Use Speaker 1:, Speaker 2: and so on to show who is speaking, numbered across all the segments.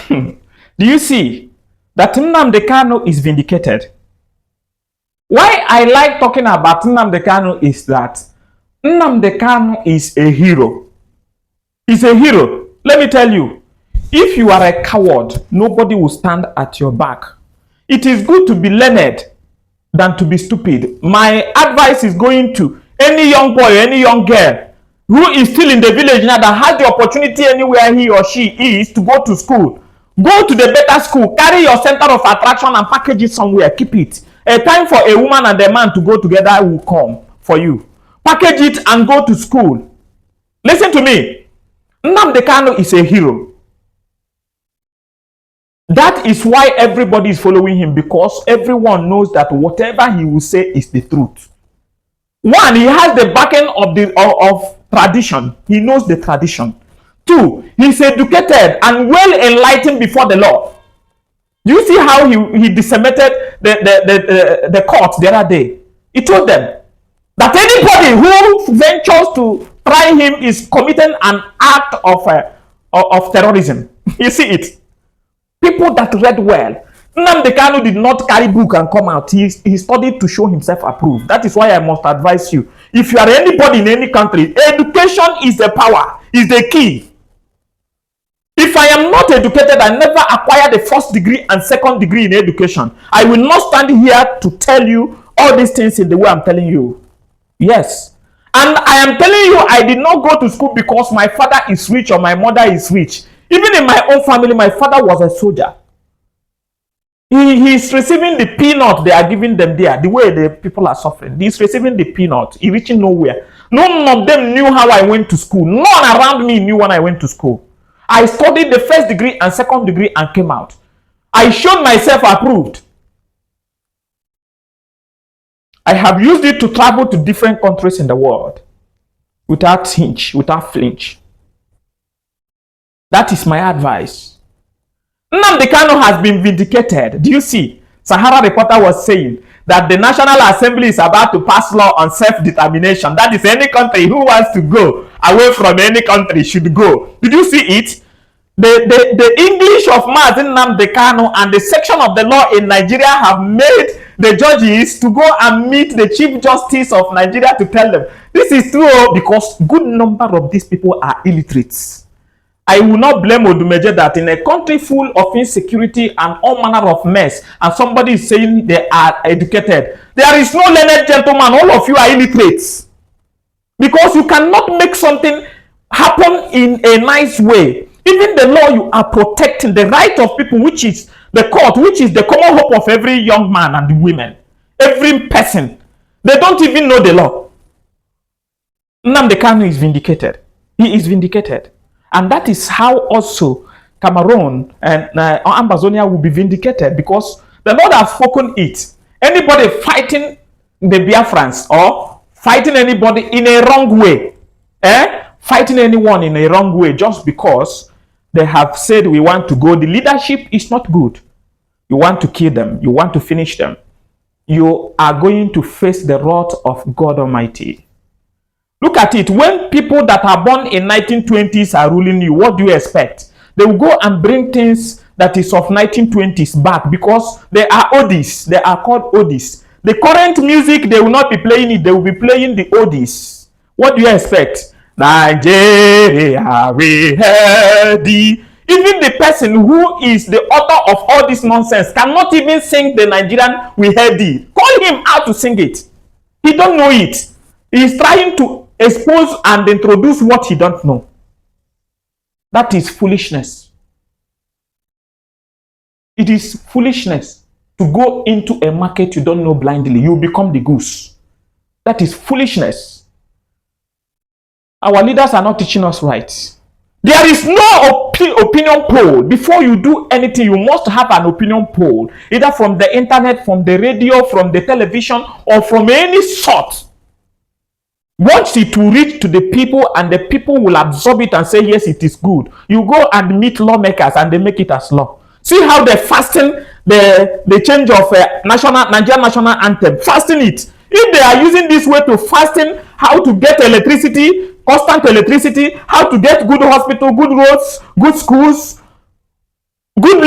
Speaker 1: Do you see that Nnamdi Kanu is vindicated? Why I like talking about Nnamdi Kanu is that Nnamdi Kanu is a hero. He's a hero. Let me tell you, if you are a coward, nobody will stand at your back. It is good to be learned than to be stupid. My advice is going to any young boy, any young girl who is still in the village now that has the opportunity anywhere he or she is to go to school. Go to the better school, carry your center of attraction and package it somewhere, keep it. A time for a woman and a man to go together will come for you. Package it and go to school. Listen to me. Nnamdi Kanu is a hero. That is why everybody is following him, because everyone knows that whatever he will say is the truth. One, he has the backing of tradition. He knows the tradition. Two, he's educated and well enlightened before the law. Do you see how he decimated the court the other day? He told them that anybody who ventures to try him is committing an act of terrorism. You see it? People that read well. Nnamdi Kanu did not carry book and come out. He studied to show himself approved. That is why I must advise you. If you are anybody in any country, education is the power, is the key. If I am not educated, I never acquired the first degree and second degree in education. I will not stand here to tell you all these things in the way I'm telling you. Yes. And I am telling you, I did not go to school because my father is rich or my mother is rich. Even in my own family, my father was a soldier. He is receiving the peanut they are giving them there, the way the people are suffering. He is receiving the peanut. He reaching nowhere. None of them knew how I went to school. None around me knew when I went to school. I studied the first degree and second degree and came out. I showed myself approved. I have used it to travel to different countries in the world without hinge, without flinch. That is my advice. Nnamdi Kanu has been vindicated. Do you see? Sahara Reporter was saying that the National Assembly is about to pass law on self-determination. That is, any country who wants to go away from any country should go. Did you see it? The English of Mazi Nnamdi Kanu and the section of the law in Nigeria have made the judges to go and meet the Chief Justice of Nigeria to tell them this is true, because good number of these people are illiterates. I will not blame Odumeje that in a country full of insecurity and all manner of mess, and somebody is saying they are educated. There is no learned gentleman. All of you are illiterates. Because you cannot make something happen in a nice way. Even the law, you are protecting the right of people, which is the court, which is the common hope of every young man and women. Every person. They don't even know the law. Nnamdi Kanu is vindicated. He is vindicated. And that is how also Cameroon and Ambazonia will be vindicated, because the Lord has spoken it. Anybody fighting the Biafrans or fighting anybody in a wrong way, fighting anyone in a wrong way just because they have said we want to go, the leadership is not good. You want to kill them. You want to finish them. You are going to face the wrath of God Almighty. Look at it. When people that are born in 1920s are ruling you, what do you expect? They will go and bring things that is of 1920s back, because they are oldies. They are called oldies. The current music, they will not be playing it. They will be playing the oldies. What do you expect? Nigeria, we heard thee. Even the person who is the author of all this nonsense cannot even sing the Nigerian we heard thee. Call him out to sing it. He don't know it. He is trying to expose and introduce what he don't know. That is foolishness. It is foolishness to go into a market you don't know blindly. You become the goose. That is foolishness. Our leaders are not teaching us right. There is no opinion poll. Before you do anything, you must have an opinion poll, either from the internet, from the radio, from the television, or from any sort. Once it will reach to the people and the people will absorb it and say, yes, it is good. You go and meet lawmakers and they make it as law. See how they fasten the change of Nigerian national anthem. Fasten it. If they are using this way to fasten how to get electricity, constant electricity, how to get good hospital, good roads, good schools, good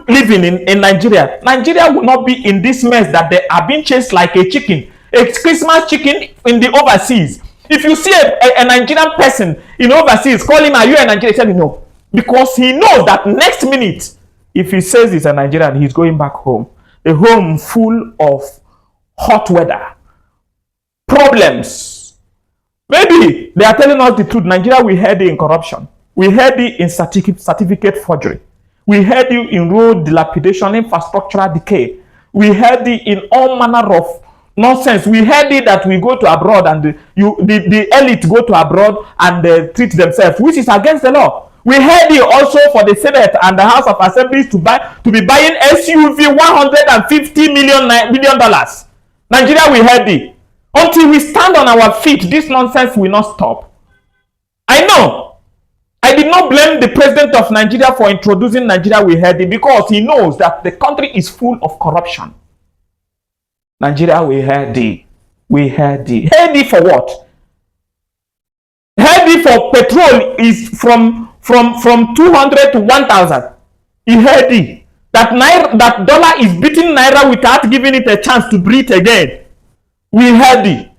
Speaker 1: living in Nigeria, Nigeria will not be in this mess that they are being chased like a chicken, a Christmas chicken in the overseas. If you see a Nigerian person in overseas, call him, are you a Nigerian? He said no. Because he knows that next minute, if he says he's a Nigerian, he's going back home. A home full of hot weather, problems. Maybe they are telling us the truth. Nigeria, we heard it in corruption. We heard it in certificate forgery. We heard it in road dilapidation, infrastructural decay. We heard it in all manner of nonsense. We heard it that we go to abroad and the elite go to abroad and treat themselves, which is against the law. We heard it also for the Senate and the House of Assembly to be buying SUV $150 million. Nigeria, we heard it. Until we stand on our feet, this nonsense will not stop. I know. I did not blame the president of Nigeria for introducing Nigeria, we heard it, because he knows that the country is full of corruption. Nigeria, we heard it. We heard it. Heard it for what? Heard it for petrol is from 200 to 1,000. He heard it. That dollar is beating naira without giving it a chance to breathe again. We heard it.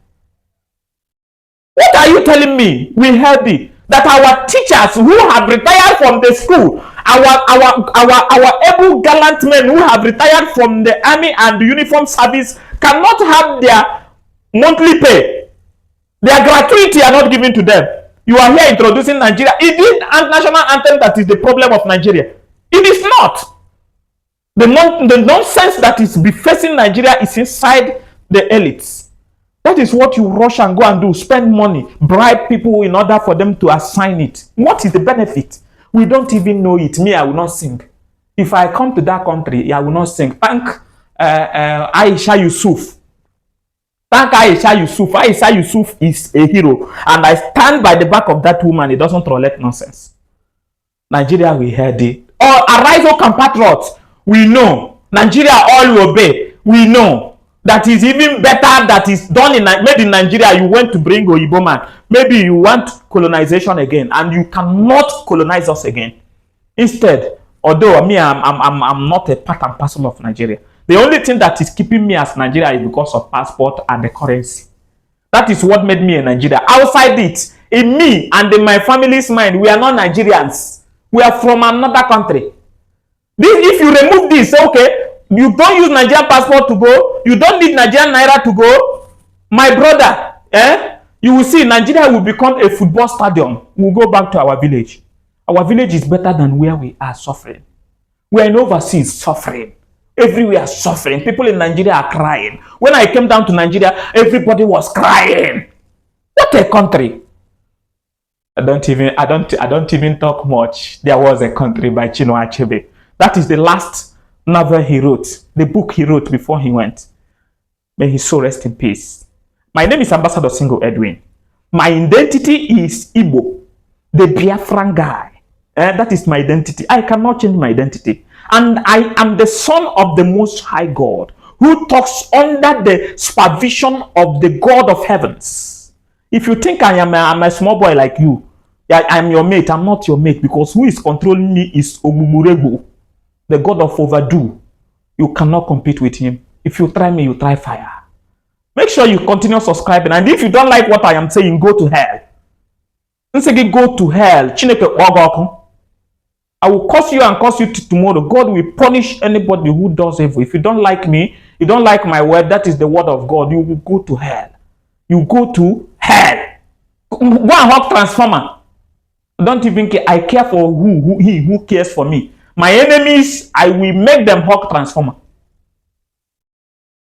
Speaker 1: What are you telling me? We heard it. That our teachers who have retired from the school, our able gallant men who have retired from the army and the uniform service cannot have their monthly pay. Their gratuity are not given to them. You are here introducing Nigeria. It is the national anthem that is the problem of Nigeria. It is not. The nonsense that is befacing Nigeria is inside the elites. That is what you rush and go and do. Spend money, bribe people in order for them to assign it. What is the benefit? We don't even know it. Me, I will not sing. If I come to that country, I will not sing. Thank Aisha Yusuf. Thank Aisha Yusuf. Aisha Yusuf is a hero. And I stand by the back of that woman. It doesn't tolerate nonsense. Nigeria, we heard it. Or arise, O compatriots. We know. Nigeria, all will obey. We know. That is even better that is done made in Nigeria. You went to bring Oyibo man. Maybe you want colonization again, and you cannot colonize us again. Instead, although me, I'm not a part and parcel of Nigeria. The only thing that is keeping me as Nigeria is because of passport and the currency. That is what made me a Nigeria. Outside it, in me and in my family's mind, we are not Nigerians. We are from another country. If you remove this, okay, you don't use Nigerian passport to go. You don't need Nigerian naira to go. My brother, you will see Nigeria will become a football stadium. We'll go back to our village. Our village is better than where we are suffering. We are in overseas suffering. Everywhere suffering. People in Nigeria are crying. When I came down to Nigeria, everybody was crying. What a country. I don't even talk much. There was a country by Chinua Achebe. That is the last novel he wrote, the book he wrote before he went. May his soul rest in peace. My name is Ambassador Single Edwin. My identity is Igbo, the Biafran guy. That is my identity. I cannot change my identity. And I am the son of the Most High God, who talks under the supervision of the God of heavens. If you think I'm a small boy like you, I'm your mate. I'm not your mate, because who is controlling me is Omumurego, the God of overdue. You cannot compete with him. If you try me, you try fire. Make sure you continue subscribing. And if you don't like what I am saying, go to hell. Go to hell. I will curse you and curse you tomorrow. God will punish anybody who does evil. If you don't like me, you don't like my word, that is the word of God, you will go to hell. You go to hell. Go and hug transformer. Don't even care. I care for who cares for me. My enemies, I will make them hug transformer.